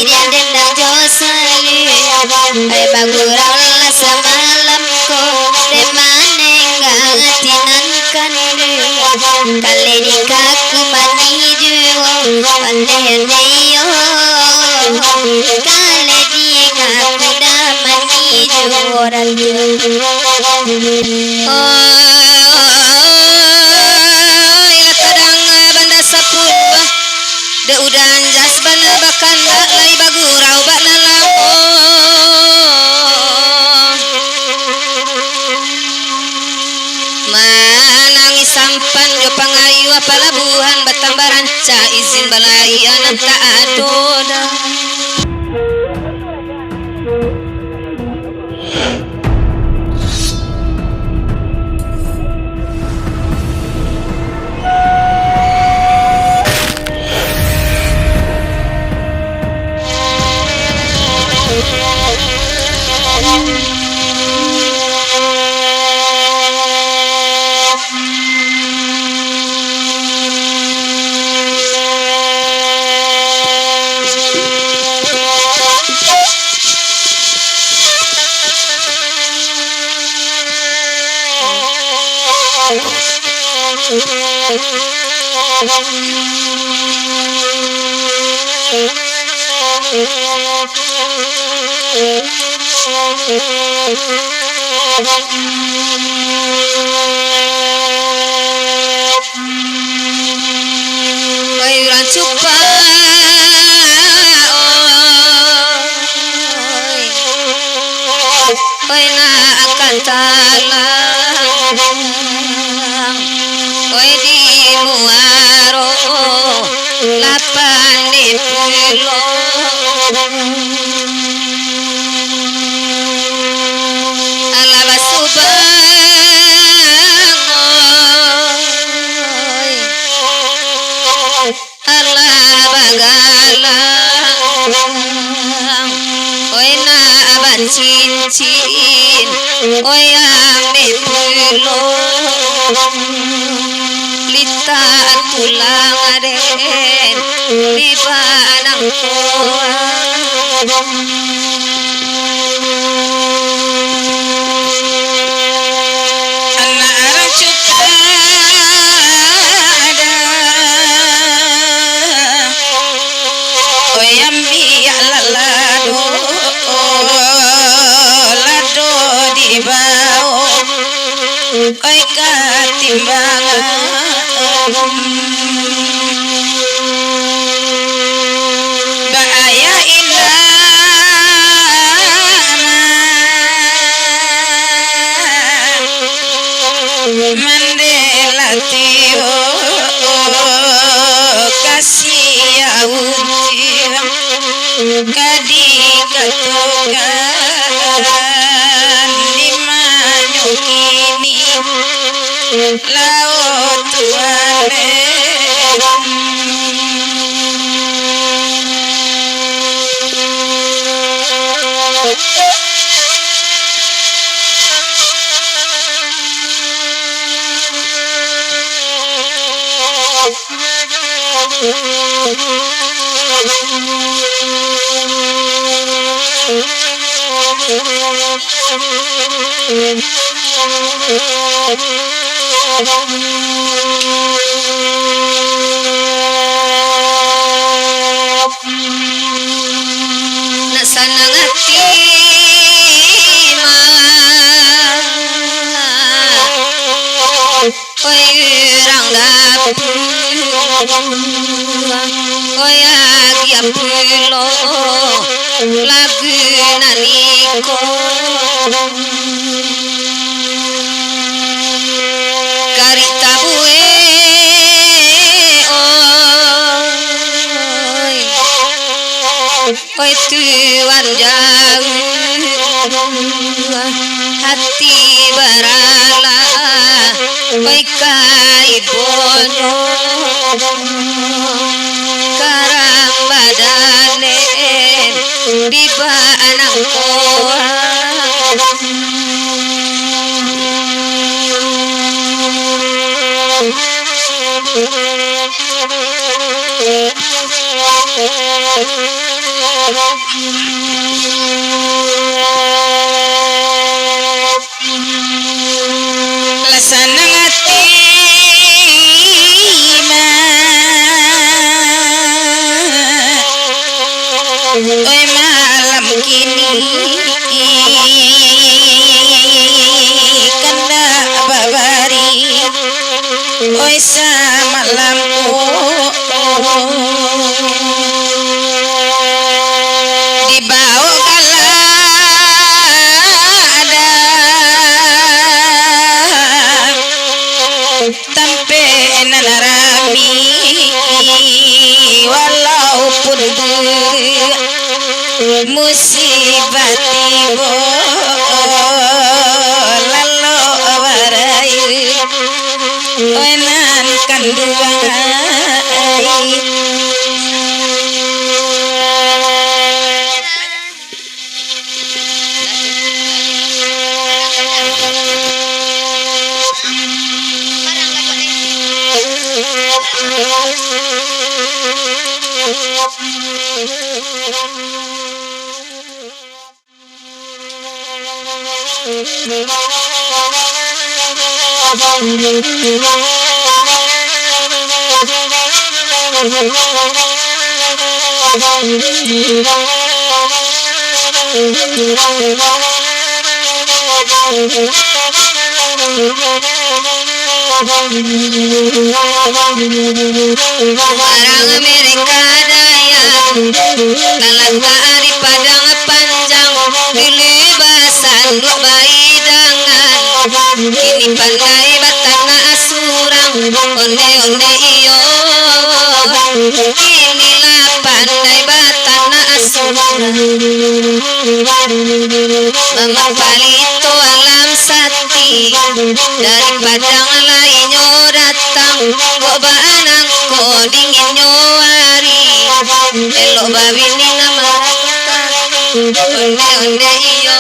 dia dendang josali ay bagurang la semalam ko de manengang tinan kande kale di kaku maniju ande yo kale di ngaku da maniju orang de udan jas bana bakan lai bagurau bana lampo manangi sampan jo pangayu palabuhan batambaran ca izin balai anak tak adoda Bayuran cupa oi na akan talang oi di muaro lapan di pulo ala basubang ala bagalang oi na aban cincin oi ang di pulo lita tulang aden di banang toa anak arang cuka ada oyambi alalado lado di bawah oi katimbangan bahaya indah Mandela tio kasih yauti kadi katokan di manyukini laut tuale nak sanang hati oi rang dapur oi agi apulo lagu naniko karita bue oi tuan jauh hati barala oi kai bono karang badane di banang koa Lasanang ati oi malam kini kanda babari oi samalamku dibawa galada tampe nanarami walaupun musibah tiba lalu warai onan kanduai Barang mereka daya Talaga ari padang panjang Dilibasan dua baidangan Kini pandai batana asurang Onde-onde iyo Inilah pandai batana asurang Mama palito alam sati Dari padang lainnya datang Gobanang ko dingin nyowari Elok babini nama Onde-onde iyo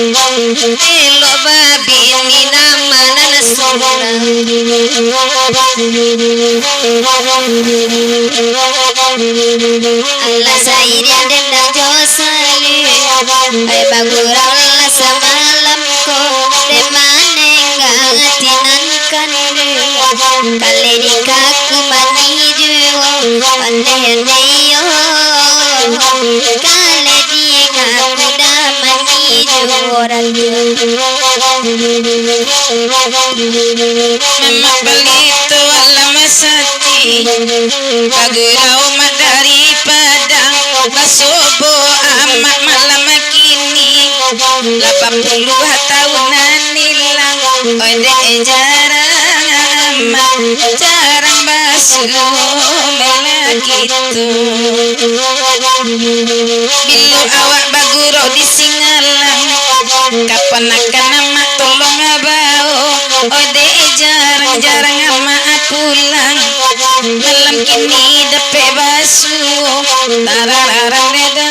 Elok babini nama nanasura Allah sayidin dendang josali Ay bagurang la semalam ko Demaneng ngatinan kandu Kali di kaku maniju Onde-onde iyo Kali di kaku da maniju Orang memang belito alam sati bagurau madari padang basubo amat malam kini 80 tahunan hilang ode jarang basuh melakitu bilu awak bagurau di Singalang kapan akan nama tolong abau ode jarang-jarang ama pulang malam kini dape basuh tarararang reda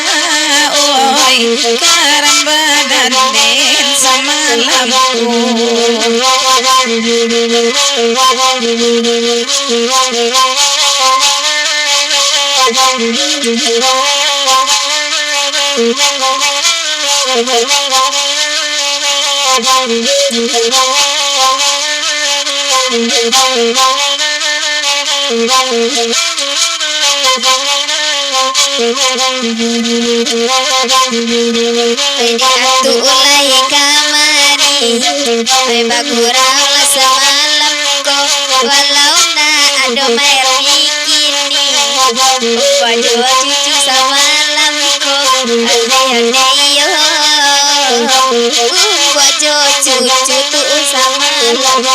oi karam badan den samalamku Atu ulai kamari Ay bagurang la semalam ko Walau na ado mair mikini Baju cucu semalam ko Ande-ande iyo Baju cucu tu semalam ko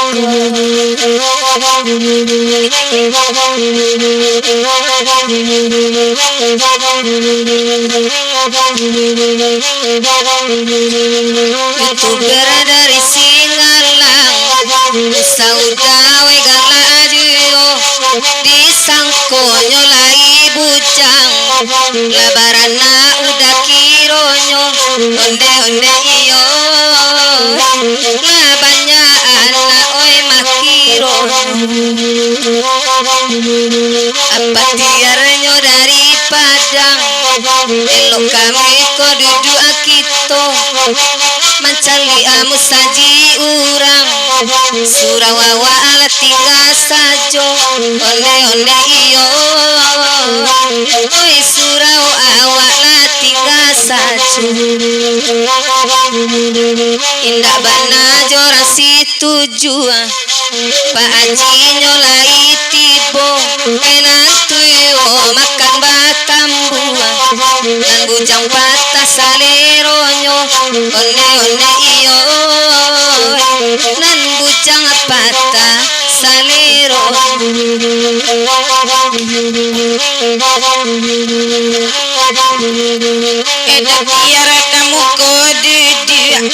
Youtuber dari Singalang Saudawe galajio Disangko nyolai bujang Labarana udah kironyo Onde-onde iyo Labanya anak oi makiro Apa tiarnyo dari Padang elok kami ko duduk akito mencari amu saji urang surawawa ala tiga sajo ole iyo oi surau awak la tiga sajo indak bana jora si tujuan Pak Haji nyolai tibo enan tuyo makan batam buah nan bujang patah saleronyo one iyo nan bujang patah salero edak biar kamu ko duduk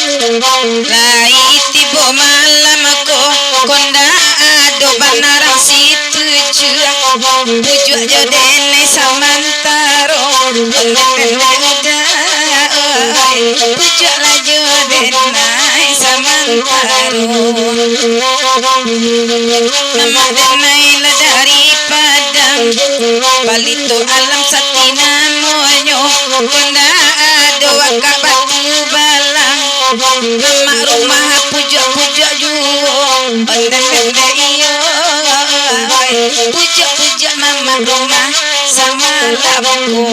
lai tibo malam ko konda ado banarang si tujuh pujuk jodene samantaro pujuk la jodene samantaro nama denai la dari padang palito alam satina monyo konda ado waka batu balang nama rumah pujuk juo ondeng iyo pujuk mama rumah sama labku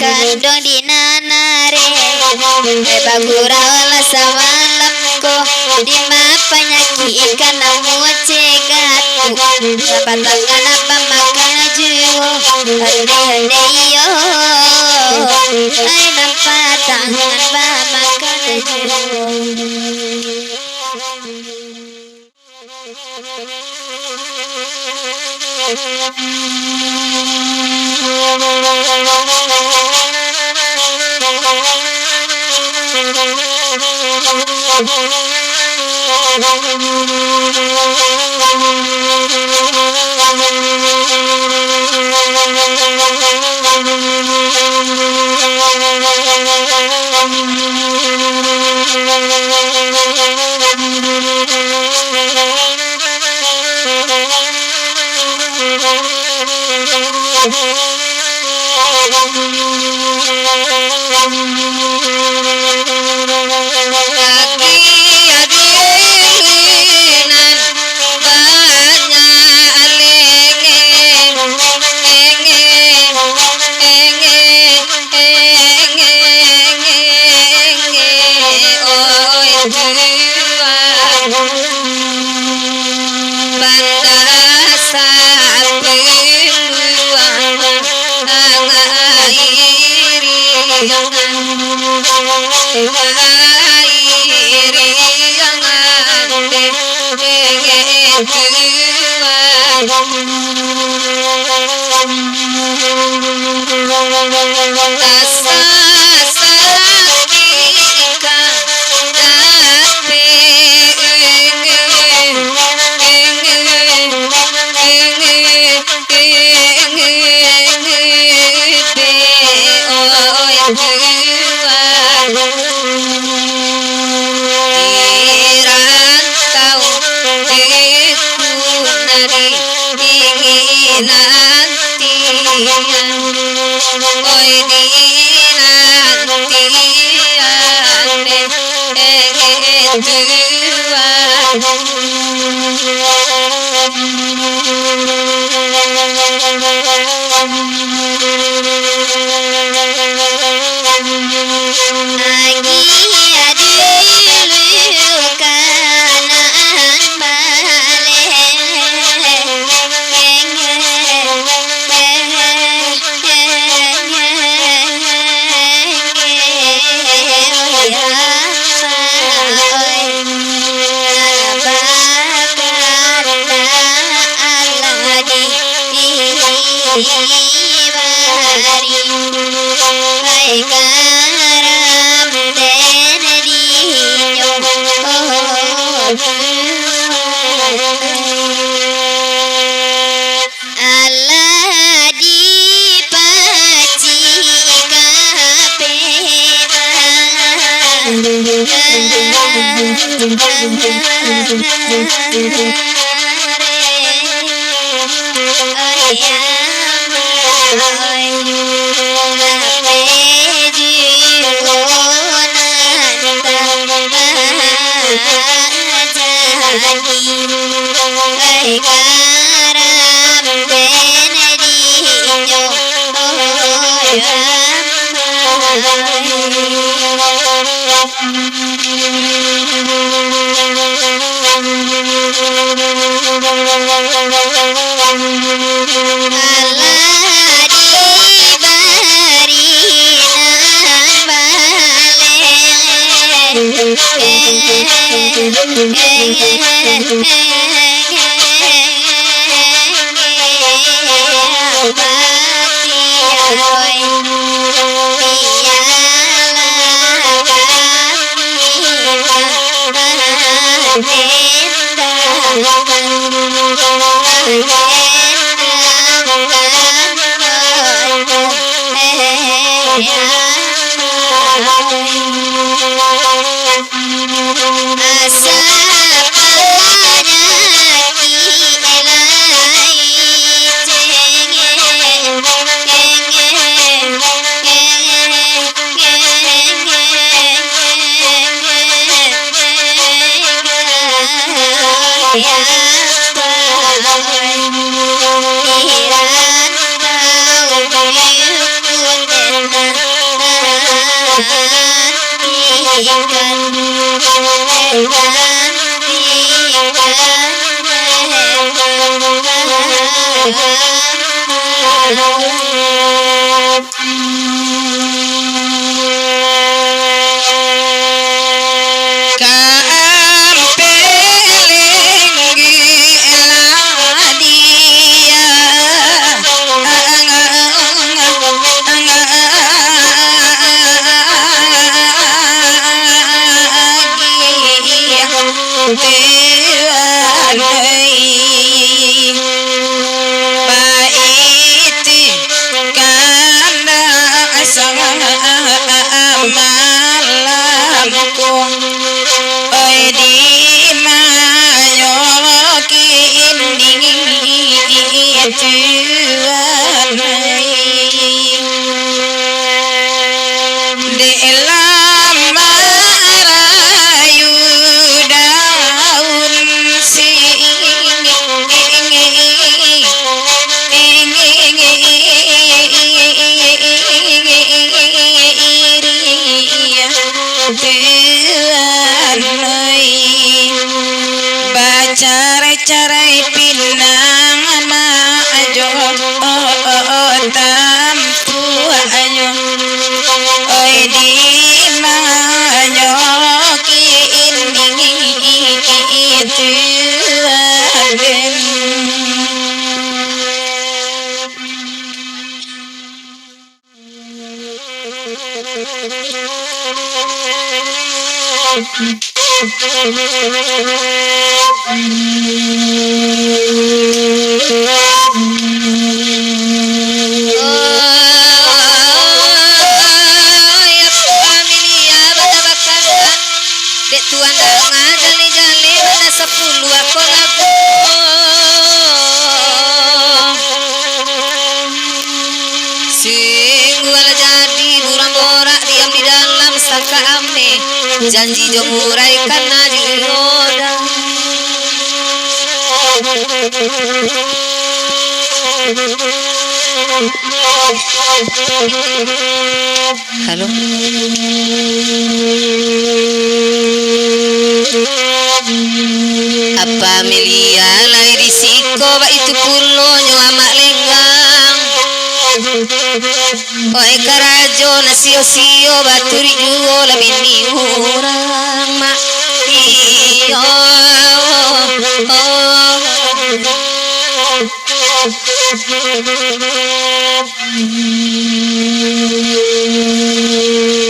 kandong di nanare bagura olah samalamko di mapanyaki ikan namu cegatu apa tangan apa makan juo hande iyo ay nampak tangan apa makan juo Carai-carai pinang ajo tampu ayo oi di manyo kini itu aden. Janji jo murai karena diroda. Halo. Apa Amelia lai risiko ba itu pulo nyuama lenggang. Oi karajo na sio baturi juo labini urang mak iyo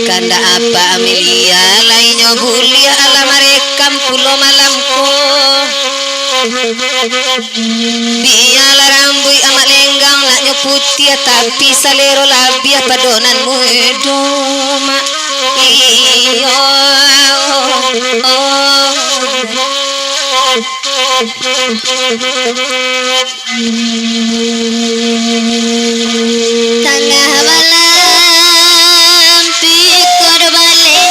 kanda apa Amelia lainyo bulia ala marekam pulo malamko biala rambui amat lenggang laknyo putih tapi salero labia padonan muedo mak iyo tengah malam pikir balik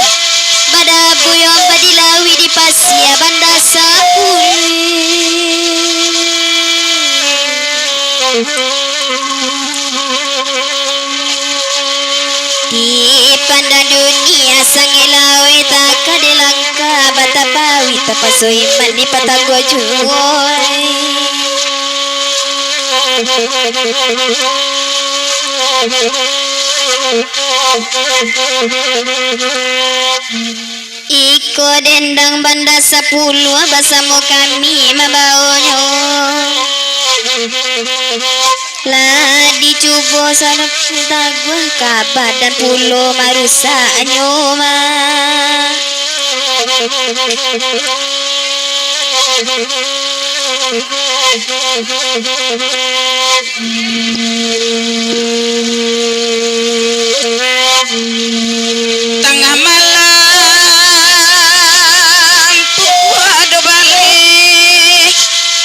pada buyong badilawi di pasia banda di pandang dunia sangilawi tak kadelangka batapawi tapasoi mandi patagwa juoi iko dendang banda 10 bersama kami membawanya lah dicoba sana tagwa kabar dan pulau marusa nyoma tengah malam puado balik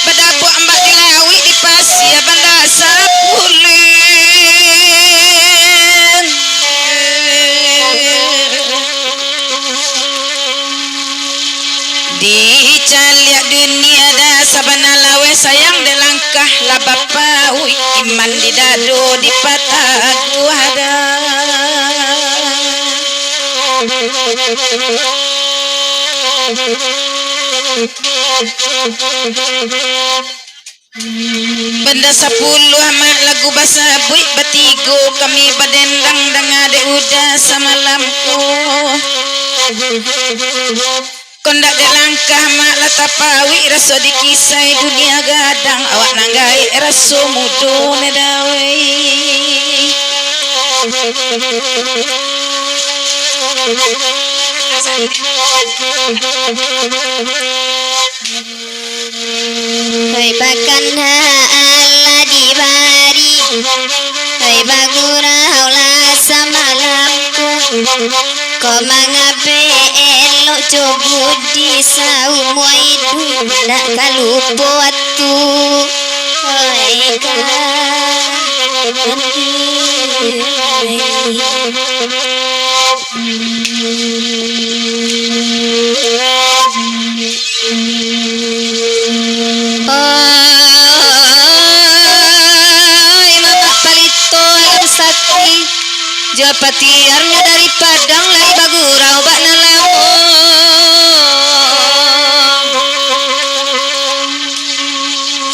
badapu ambak dilawi di pasia banda sapulin dicaliak dunia dah sabana lawe sayang de langkah lah bapa iman di dado di patah gua benda 10 amat lagu bahasa buik batigo kami badendang dengade udah samalamku kondak de langkah mak latapawi raso dikisai dunia gadang awak nanggai raso mudo nedawe hai bakan Allah dibari hai bagura haula samalamku kau mengabe elok cobudi saum waidu nak kalupo atu hai Japatiarnya dari Padang lai bagurau bak nalang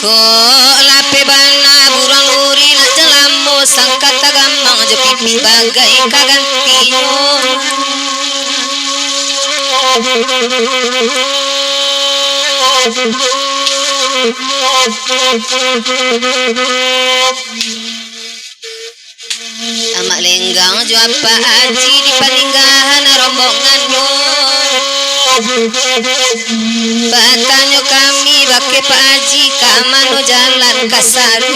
ko lape bana burang uri nak jelamo sangkat tagamang je pipi bagai kagantinyo amak lenggang jo apa aji di paninggahan rombongannya batanyo kami bake Pak Haji kamano jalan kasari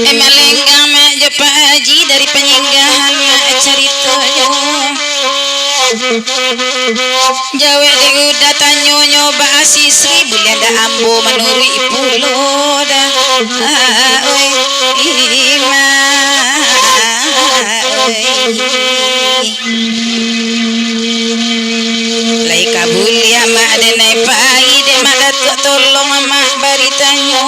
iyo lenggang mak jo Pak Haji dari peninggahan mak ceritanya jawe de udah tanyo nyoba asisri bulan dah ambo menurui pulo dah oi ima lai kabul ya mak de nai pagi de mak datuk tolong mak baritanyo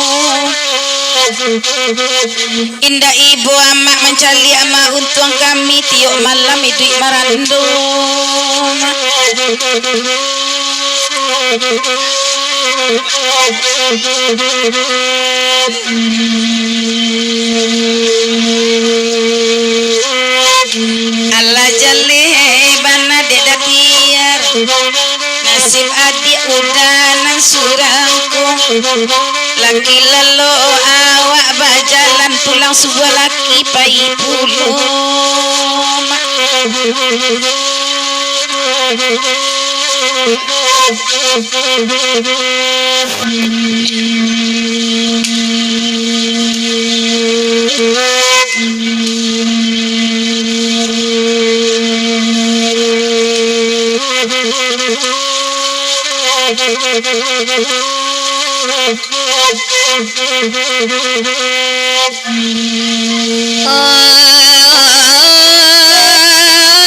indah ibu amak mencari amak untung kami tiuk malam hidup marando Allah jale bana deda tiar nasib adik udah nang surangku laki lelo awak bajalan pulang sebuah laki pai pulo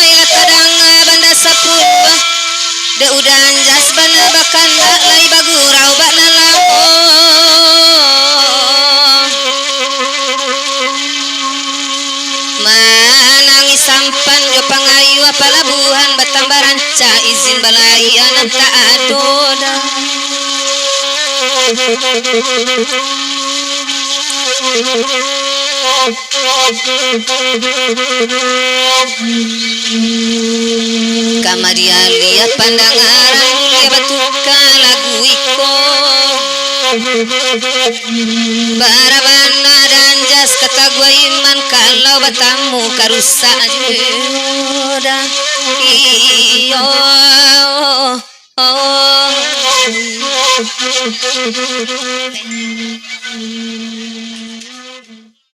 ila kadang banda sapurba da udan jas bana bakan lai bagurau bana lapo manangis sampan jo pangayu palabuhan batambaran ca izin balai anak tak adoda Kamaria lihat pandangan mulia batuka lagu iko Barabana dan jas kata gua iman kalau batamu karusa joda iyo oh.